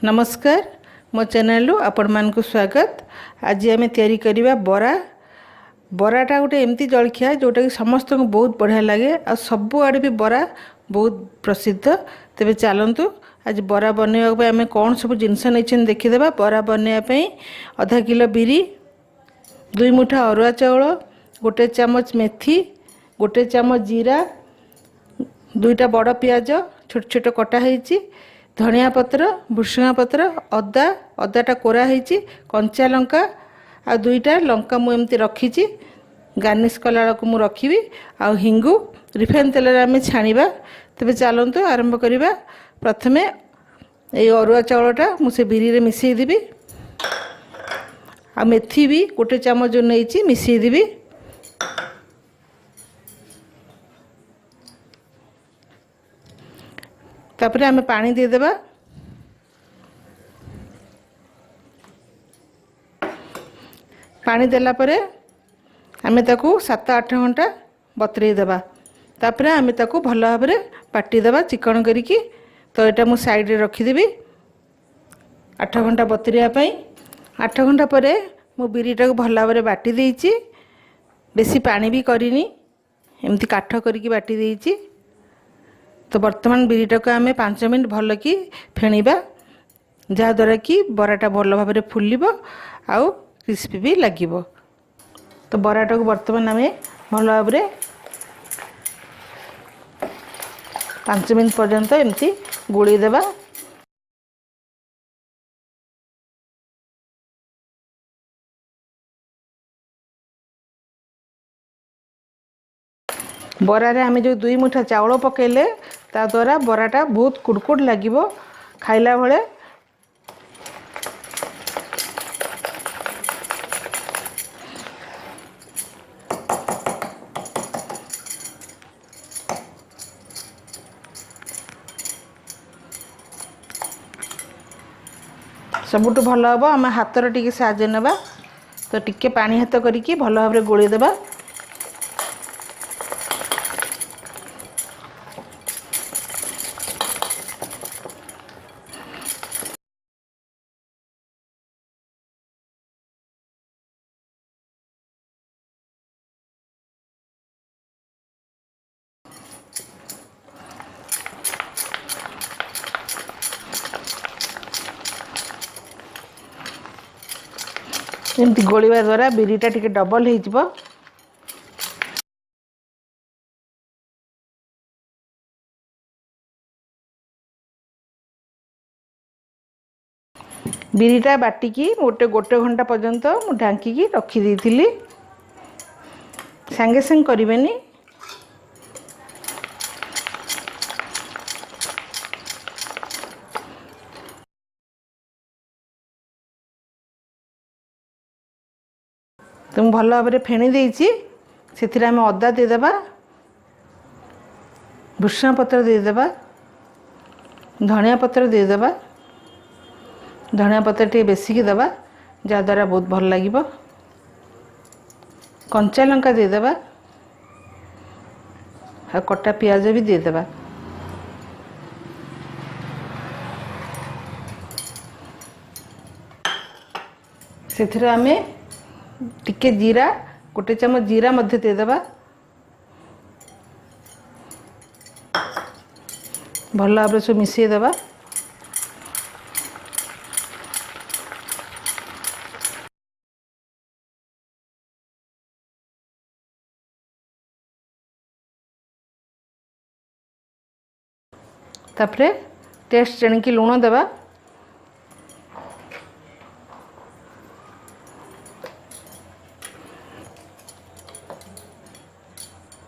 नमस्कार मो चैनल आपण मानक स्वागत। आज आम तैयारी करवा बरा। बराटा गोटे एमती जलखिया जोटा कि समस्त को बहुत बढ़िया लगे आ सबु आड़े भी बरा बहुत प्रसिद्ध। तेबे चलतु आज बरा बनवाई आम कौन सब जिनस नहीं देखीदे। बरा बनवाई आधा किलो बिरी, 2 मुठा अरुआ चाउल, गोटे चामच मेथी, गोटे चामच जीरा, 2टा बड़ पियाज छोट छोट कटा होईची, धनिया पत्र, भुसुंगा पत्र, अदा अदाटा कोरा होईची, कंचा लंका आ 2टा लंका मु एमती रखीची गार्निश कला को मु रखिबी आ हिंगु रिफाइन तेल रे आमे छाणीबा। तबे चलंतु आरंभ करिबा। प्रथमे ए अरुआ चाउलटा मु से बिरी रे मिसई देबी आ मेथी भी गोटे चामच जो नहींची मिसई देबी। तापर आमे पानी दे देबा। पानी देला परे आमे ताकू 7-8 घंटा बतरेई देबा। तापर आमे ताकू भल भाव में बाटी देबा चिकन करिकी। तो एटा मु साइड रे रखी देबी 8 घंटा बतरिया पई। 8 घंटा परे मु बिरीटा को भल भाव में बाटी देईची। बेसी पानी भी करिनी, एमती काठ करिकी बाटी देईची। तो वर्तमान बिरीटा को आम 5 मिनट भल कि फेणीबा, जहाँद्वारा कि बराटा भल भाव में फुलिब आउ क्रिस्पी भी लगिब। तो बराटा को वर्तमान आम भल भाव में 5 मिनट पर्यंत एमती गोली देबा। बरारे आमे जो 2 मुठा चाउल पकेले ता द्वारा बराटा बहुत कुड़कुड़ लगिबो खाइला भले। सबुठ भल हम आम हाथर टिके साहाଯ୍य नेबा। तो टिके पानी हाथ करिकी भल भाव में गोली देबा। एमती गोलिबा द्वारा बिरीटा टिके डबल हो जिवो। बिरीटा बाटिकी गोटे घंटा पर्यंत मु ढांकी रखी देइथिली। संगे संग करिवेनी। तो भल भाव में फेणी देइची। सेथिरे आमे अदा दे देबा, भुसुंगा पत्र दे देबा, धनिया पत्र दे देबा। धनिया पत्र टे बेसी की देबा जहाँद्वारा बहुत भल लगिब। कंचा लंका दे देबा आ कटा पियाज भी दे देबा। सेथिरे आमे टिके जीरा, गोटे चामच जीरा मध्य दे देबा। भल भाव सब मिसई देबा। तापरे टेस्ट जणिकी लुण देबा।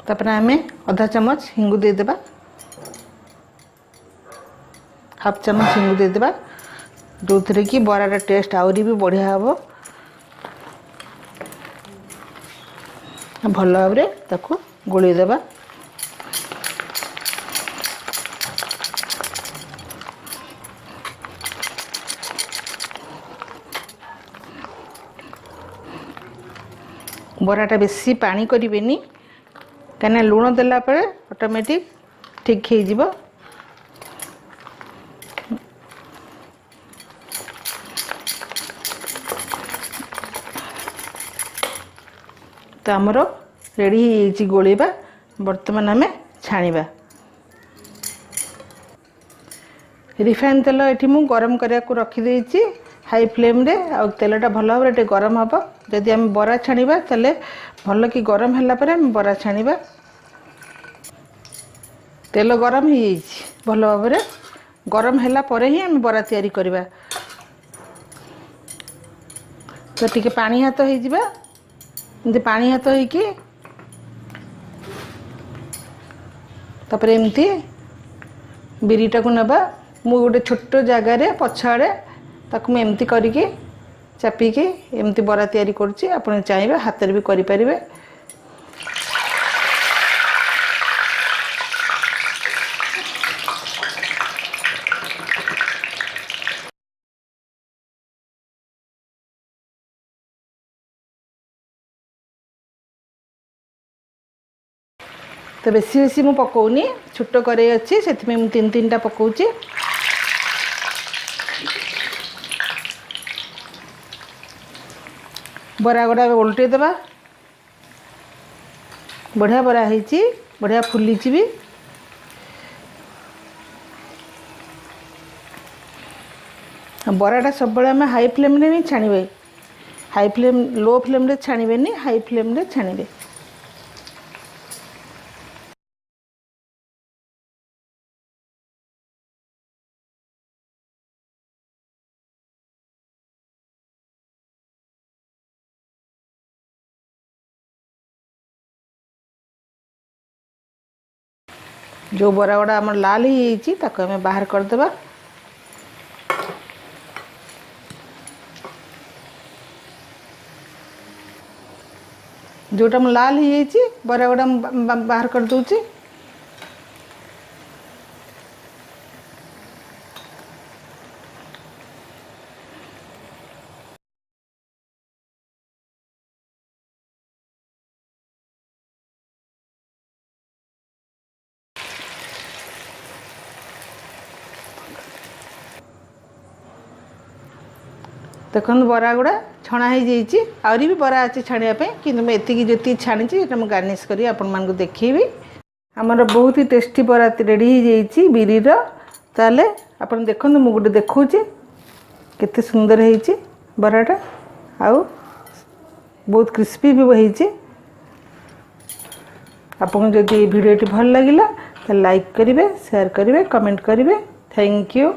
तापर आमे आधा चमच हिंगु दे देबा, हाफ चमच हिंगु दे देबा, जो थरे कि बरार टेस्ट आउरी भी बढ़िया हबो। भल भाव में ताकू गोली देबा। बराटा बेसी पानी करिवेनी, कहीं लुण देला पर ऑटोमेटिक ठीक हो। तो आमर रेडी हो गोलेबा बर्तमान आम छाणीबा। रिफाइन तेल ये मुझे गरम करने को रखीदे हाई फ्लेम रे आ तेलटा भल भाव गरम हम। जदि आम बरा छाणीबा ताले भल कि गरम है बरा छाणीबा। तेल गरम हो भल भाव गरम है ही आम बरा तैयारी करवा। तो टिके पानी हाथ हो पानी हाथ होइकी तापर एमती बिरीटा को नबा। मु गोटे छोट जगार पछाड़े ताकू मैं एमती करके चापिकी एमती बरा तैयारी करुच्ची। आपन चाहिए हाथ भी करें। तो बेसी बेसी मु पकाउनी छोट कड़े अच्छी से तीन तीन टा पकाउची। बरा गुड़ा ओल्टे देवा। बढ़िया बरा होईची बढ़िया फुलीची भी। बराटा सब बड़े आम हाई फ्लेम रे नहीं छाणीबे। हाई फ्लेम लो फ्लेम रे छाणीबे नहीं हाई फ्लेम रे छाणीबे। जो बरा गुड़ा आम लाल हो बाहर करदेबा। जोटा लाल हो बरा गुड़ा बाहर कर दूची। देखो बरा गुड़ा छणा हो आहरी भी बरा अच्छे छाड़ापी कि जी छाणी मुझे गार्निश करी आपण मानक देखी। आमर बहुत ही टेस्टी बरा रेडी हो बिरीर। ताले आप देखो मुझे गोटे देखा केते सुंदर हो बराटा आउ बहुत क्रिस्पी भी होती। आपको जदि वीडियो भल लगे तो लाइक करेंगे शेयर करेंगे कमेंट करेंगे। Thank you.